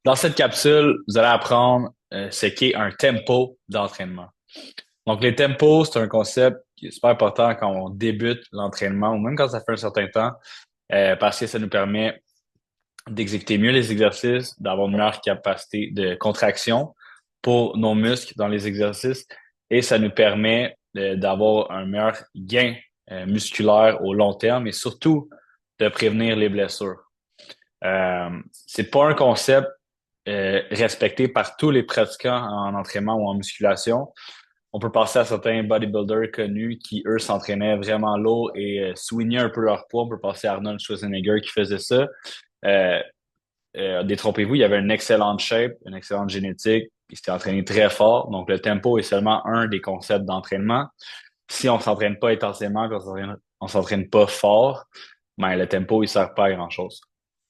Dans cette capsule, vous allez apprendre ce qu'est un tempo d'entraînement. Donc, les tempos, c'est un concept qui est super important quand on débute l'entraînement ou même quand ça fait un certain temps, parce que ça nous permet d'exécuter mieux les exercices, d'avoir une meilleure capacité de contraction pour nos muscles dans les exercices et ça nous permet d'avoir un meilleur gain musculaire au long terme et surtout de prévenir les blessures. C'est pas un concept respecté par tous les pratiquants en entraînement ou en musculation. On peut passer à certains bodybuilders connus qui, eux, s'entraînaient vraiment lourd et soignaient un peu leur poids. On peut passer à Arnold Schwarzenegger qui faisait ça. Euh, Détrompez-vous, il y avait une excellente shape, une excellente génétique. Il s'était entraîné très fort. Donc, le tempo est seulement un des concepts d'entraînement. Si on s'entraîne pas intensément, on s'entraîne pas fort, ben, le tempo, il sert pas à grand-chose.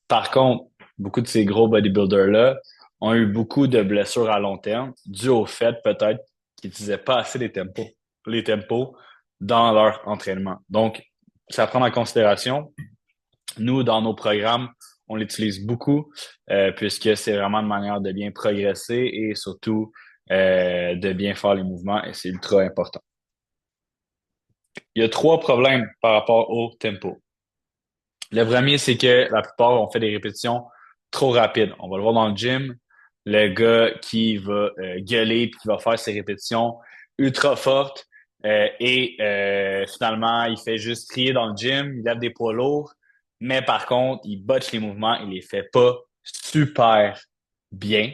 Par contre, beaucoup de ces gros bodybuilders-là ont eu beaucoup de blessures à long terme, dû au fait peut-être qu'ils n'utilisaient pas assez les tempos dans leur entraînement. Donc, ça prend en considération. Nous, dans nos programmes, on l'utilise beaucoup puisque c'est vraiment une manière de bien progresser et surtout de bien faire les mouvements et c'est ultra important. Il y a trois problèmes par rapport au tempo. Le premier, c'est que la plupart ont fait des répétitions trop rapides. On va le voir dans le gym, le gars qui va gueuler puis qui va faire ses répétitions ultra fortes et finalement, il fait juste crier dans le gym, il lève des poids lourds, mais par contre, il botche les mouvements, il les fait pas super bien.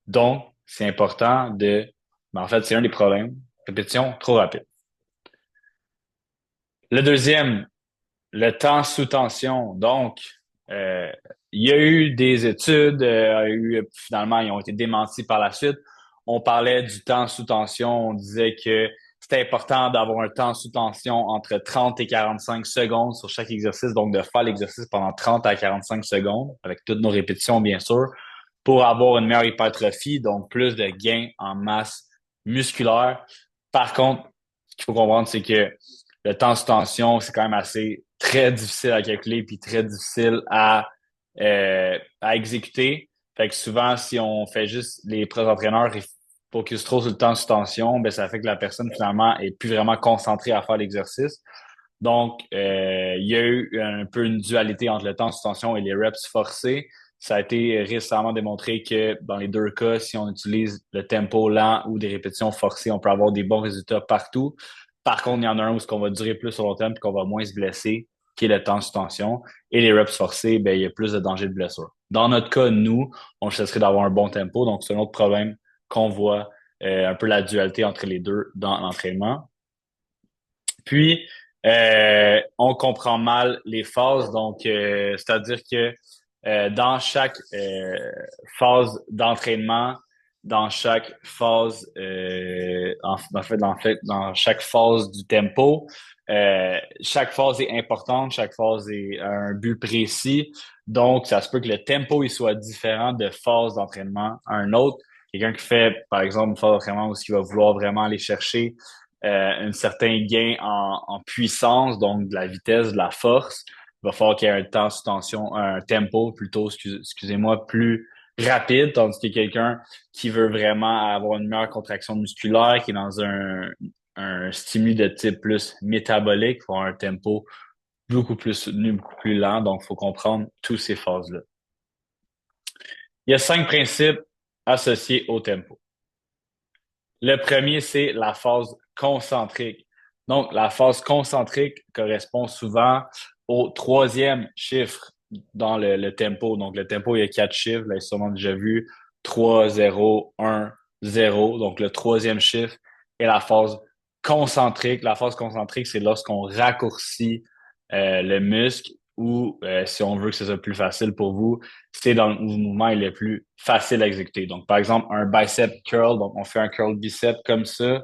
Donc, c'est important en fait, c'est un des problèmes, répétition trop rapide. Le deuxième, le temps sous tension. Donc, euh, il y a eu des études, finalement, ils ont été démentis par la suite. On parlait du temps sous tension. On disait que c'était important d'avoir un temps sous tension entre 30 et 45 secondes sur chaque exercice. Donc, de faire l'exercice pendant 30 à 45 secondes, avec toutes nos répétitions, bien sûr, pour avoir une meilleure hypertrophie, donc plus de gains en masse musculaire. Par contre, ce qu'il faut comprendre, c'est que le temps sous tension, c'est quand même assez très difficile à calculer puis très difficile à exécuter. Fait que souvent, si on fait juste les entraîneurs ils focus trop sur le temps sous tension, ben ça fait que la personne finalement est plus vraiment concentrée à faire l'exercice. Donc, il y a eu un peu une dualité entre le temps sous tension et les reps forcés. Ça a été récemment démontré que dans les deux cas, si on utilise le tempo lent ou des répétitions forcées, on peut avoir des bons résultats partout. Par contre, il y en a un où ce qu'on va durer plus sur long terme et qu'on va moins se blesser, qui est le temps sous tension. Et les reps forcés, ben, il y a plus de danger de blessure. Dans notre cas, nous, on chercherait d'avoir un bon tempo. Donc, c'est un autre problème qu'on voit, un peu la dualité entre les deux dans l'entraînement. Puis, on comprend mal les phases. Donc, c'est-à-dire que dans chaque phase d'entraînement, dans chaque phase, dans chaque phase du tempo, chaque phase est importante, chaque phase est un but précis. Donc, ça se peut que le tempo il soit différent de phase d'entraînement à un autre. Quelqu'un qui fait, par exemple, une phase d'entraînement où il va vouloir vraiment aller chercher un certain gain en puissance, donc de la vitesse, de la force. Il va falloir qu'il y ait un temps sous tension, un tempo plutôt, excusez-moi, plus rapide, tandis que quelqu'un qui veut vraiment avoir une meilleure contraction musculaire, qui est dans un stimuli de type plus métabolique, il faut avoir un tempo beaucoup plus soutenu, beaucoup plus lent. Donc, il faut comprendre tous ces phases-là. Il y a 5 principes associés au tempo. Le premier, c'est la phase concentrique. Donc, la phase concentrique correspond souvent au troisième chiffre dans le tempo. Donc, le tempo, il y a 4 chiffres. Vous l'avez sûrement déjà vu. 3, 0, 1, 0. Donc, le troisième chiffre est la phase concentrique. La phase concentrique, c'est lorsqu'on raccourcit le muscle ou, si on veut que ce soit plus facile pour vous, c'est dans le mouvement il est le plus facile à exécuter. Donc, par exemple, un bicep curl, donc on fait un curl bicep comme ça.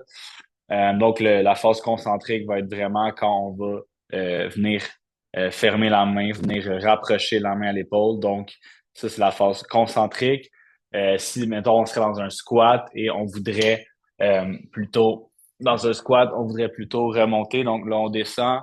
Donc, la phase concentrique va être vraiment quand on va venir fermer la main, venir rapprocher la main à l'épaule. Donc, ça, c'est la phase concentrique. Si, mettons, on serait dans un squat et on voudrait plutôt, dans un squat, on voudrait plutôt remonter. Donc, là, on descend,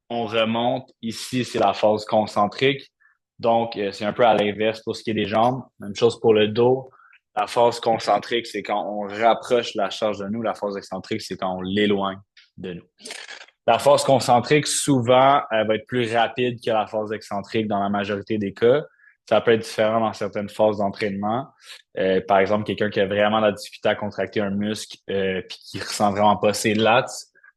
on remonte. Ici, c'est la phase concentrique. Donc, c'est un peu à l'inverse pour ce qui est des jambes. Même chose pour le dos. La force concentrique, c'est quand on rapproche la charge de nous. La force excentrique, c'est quand on l'éloigne de nous. La force concentrique, souvent, elle va être plus rapide que la force excentrique dans la majorité des cas. Ça peut être différent dans certaines phases d'entraînement. Par exemple, quelqu'un qui a vraiment la difficulté à contracter un muscle puis qui ressent vraiment pas ses lats,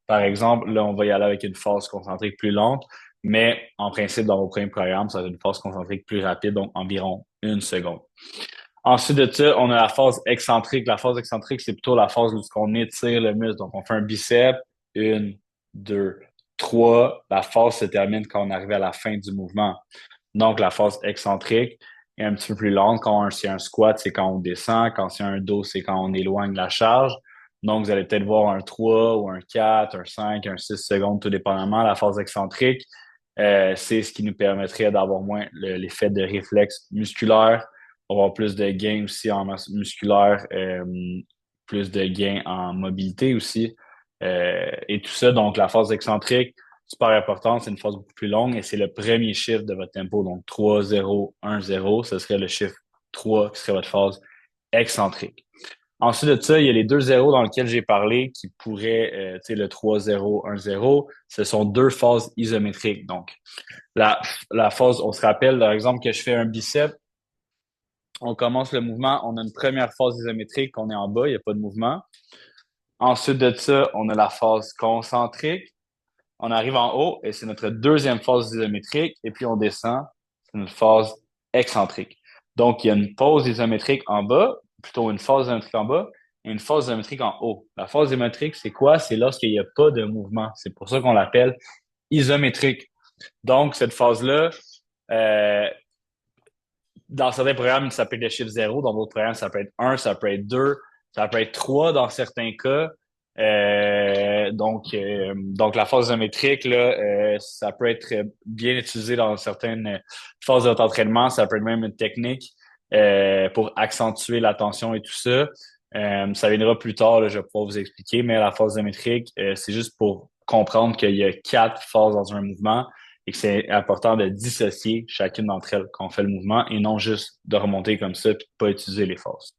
par exemple, là, on va y aller avec une force concentrique plus lente. Mais en principe, dans vos premiers programmes, ça va être une force concentrique plus rapide, donc environ 1 seconde. Ensuite de ça, on a la phase excentrique. La phase excentrique, c'est plutôt la phase où on étire le muscle. Donc, on fait un bicep, 1, 2, 3. La phase se termine quand on arrive à la fin du mouvement. Donc, la phase excentrique est un petit peu plus longue. Quand c'est un squat, c'est quand on descend. Quand c'est un dos, c'est quand on éloigne la charge. Donc, vous allez peut-être voir un 3 ou un 4, un 5, un 6 secondes, tout dépendamment. La phase excentrique, c'est ce qui nous permettrait d'avoir moins l'effet de réflexe musculaire, avoir plus de gains aussi en masse musculaire, plus de gains en mobilité aussi, et tout ça. Donc, la phase excentrique, super importante, c'est une phase beaucoup plus longue et c'est le premier chiffre de votre tempo. Donc, 3, 0, 1, 0, ce serait le chiffre 3 qui serait votre phase excentrique. Ensuite de ça, il y a les deux zéros dans lesquels j'ai parlé qui pourraient, tu sais, le 3-0, 1-0. Ce sont deux phases isométriques. Donc, la, la phase, on se rappelle, par exemple, que je fais un bicep, on commence le mouvement, on a une première phase isométrique, on est en bas, il n'y a pas de mouvement. Ensuite de ça, on a la phase concentrique, on arrive en haut et c'est notre deuxième phase isométrique, et puis on descend, c'est une phase excentrique. Donc, il y a une pause isométrique en bas, plutôt une phase isométrique en bas, et une phase isométrique en haut. La phase isométrique, c'est quoi? C'est lorsqu'il n'y a pas de mouvement. C'est pour ça qu'on l'appelle isométrique. Donc, cette phase-là, euh, dans certains programmes, ça peut être le chiffre 0. Dans d'autres programmes, ça peut être 1, ça peut être 2, ça peut être 3 dans certains cas. Donc la phase isométrique, là, ça peut être bien utilisé dans certaines phases de votre entraînement. Ça peut être même une technique pour accentuer la tension et tout ça. Ça viendra plus tard, là, je vais pouvoir vous expliquer, mais la phase isométrique, c'est juste pour comprendre qu'il y a 4 phases dans un mouvement et que c'est important de dissocier chacune d'entre elles quand on fait le mouvement et non juste de remonter comme ça et de pas utiliser les forces.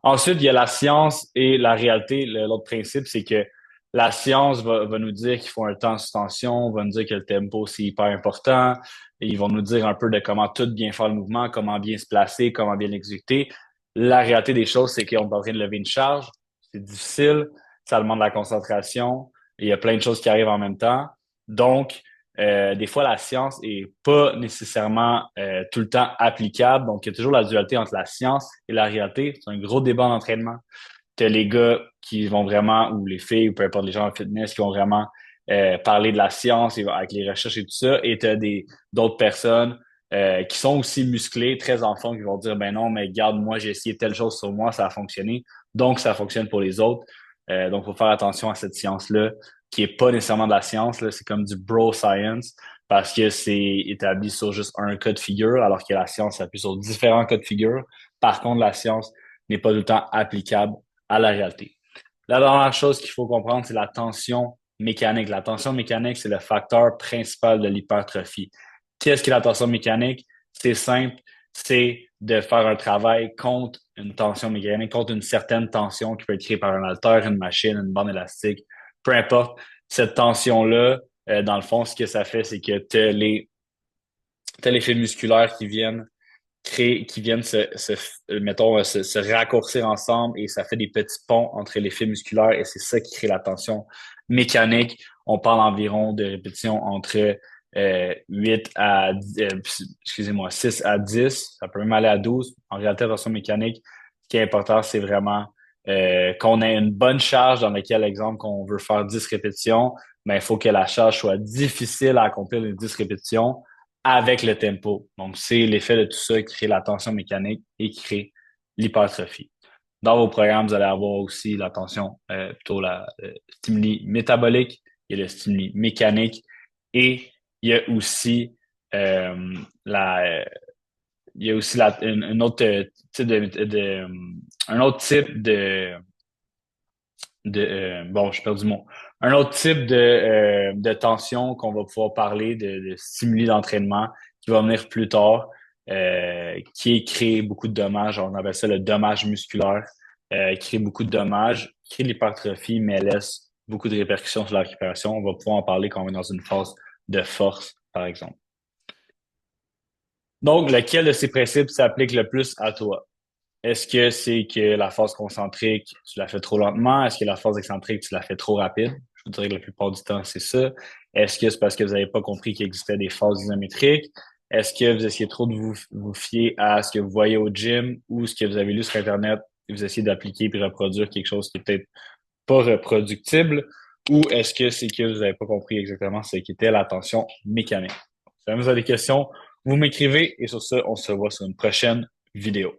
Ensuite, il y a la science et la réalité. L'autre principe, c'est que la science va nous dire qu'il faut un temps sous tension, va nous dire que le tempo, c'est hyper important. Et ils vont nous dire un peu de comment tout bien faire le mouvement, comment bien se placer, comment bien l'exécuter. La réalité des choses, c'est qu'on est en train de lever une charge. C'est difficile, ça demande de la concentration. Et il y a plein de choses qui arrivent en même temps. Donc, des fois, la science est pas nécessairement tout le temps applicable. Donc, il y a toujours la dualité entre la science et la réalité. C'est un gros débat en entraînement. T'as les gars qui vont vraiment, ou les filles, ou peu importe les gens en fitness, qui vont vraiment parler de la science avec les recherches et tout ça. Et t'as d'autres personnes qui sont aussi musclées, très en fond, qui vont dire, ben non, mais regarde, moi, j'ai essayé telle chose sur moi, ça a fonctionné. Donc, ça fonctionne pour les autres. Donc, il faut faire attention à cette science-là qui est pas nécessairement de la science, là, c'est comme du bro science parce que c'est établi sur juste un cas de figure, alors que la science s'appuie sur différents cas de figure. Par contre, la science n'est pas tout le temps applicable à la réalité. La dernière chose qu'il faut comprendre, c'est la tension mécanique. La tension mécanique, c'est le facteur principal de l'hypertrophie. Qu'est-ce que la tension mécanique? C'est simple, c'est de faire un travail contre une tension mécanique, contre une certaine tension qui peut être créée par un haltère, une machine, une bande élastique, peu importe. Cette tension-là, dans le fond, ce que ça fait, c'est que t'as les fibres musculaires qui viennent qui viennent mettons, se raccourcir ensemble et ça fait des petits ponts entre les fibres musculaires et c'est ça qui crée la tension mécanique. On parle environ de répétitions entre 8 à, excusez-moi, 6 à 10. Ça peut même aller à 12. En réalité, la tension mécanique, ce qui est important, c'est vraiment qu'on ait une bonne charge dans laquelle, exemple, qu'on veut faire 10 répétitions, mais il faut que la charge soit difficile à accomplir les 10 répétitions avec le tempo. Donc, c'est l'effet de tout ça qui crée la tension mécanique et qui crée l'hypertrophie. Dans vos programmes, vous allez avoir aussi la tension, plutôt la stimuli métabolique, il y a le stimuli mécanique et il y a aussi la il y a aussi une autre type un autre type bon, je perds du mot. Un autre type de tension qu'on va pouvoir parler de stimuli d'entraînement qui va venir plus tard, qui crée beaucoup de dommages. On appelle ça le dommage musculaire, crée beaucoup de dommages, crée de l'hypertrophie, mais laisse beaucoup de répercussions sur la récupération. On va pouvoir en parler quand on est dans une phase de force, par exemple. Donc, lequel de ces principes s'applique le plus à toi? Est-ce que c'est que la phase concentrique, tu la fais trop lentement? Est-ce que la phase excentrique, tu la fais trop rapide? Je vous dirais que la plupart du temps, c'est ça. Est-ce que c'est parce que vous n'avez pas compris qu'il existait des phases isométriques? Est-ce que vous essayez trop de vous fier à ce que vous voyez au gym ou ce que vous avez lu sur Internet et vous essayez d'appliquer puis reproduire quelque chose qui est peut-être pas reproductible? Ou est-ce que c'est que vous n'avez pas compris exactement ce qu'était la tension mécanique? Si vous avez des questions, vous m'écrivez et sur ce, on se voit sur une prochaine vidéo.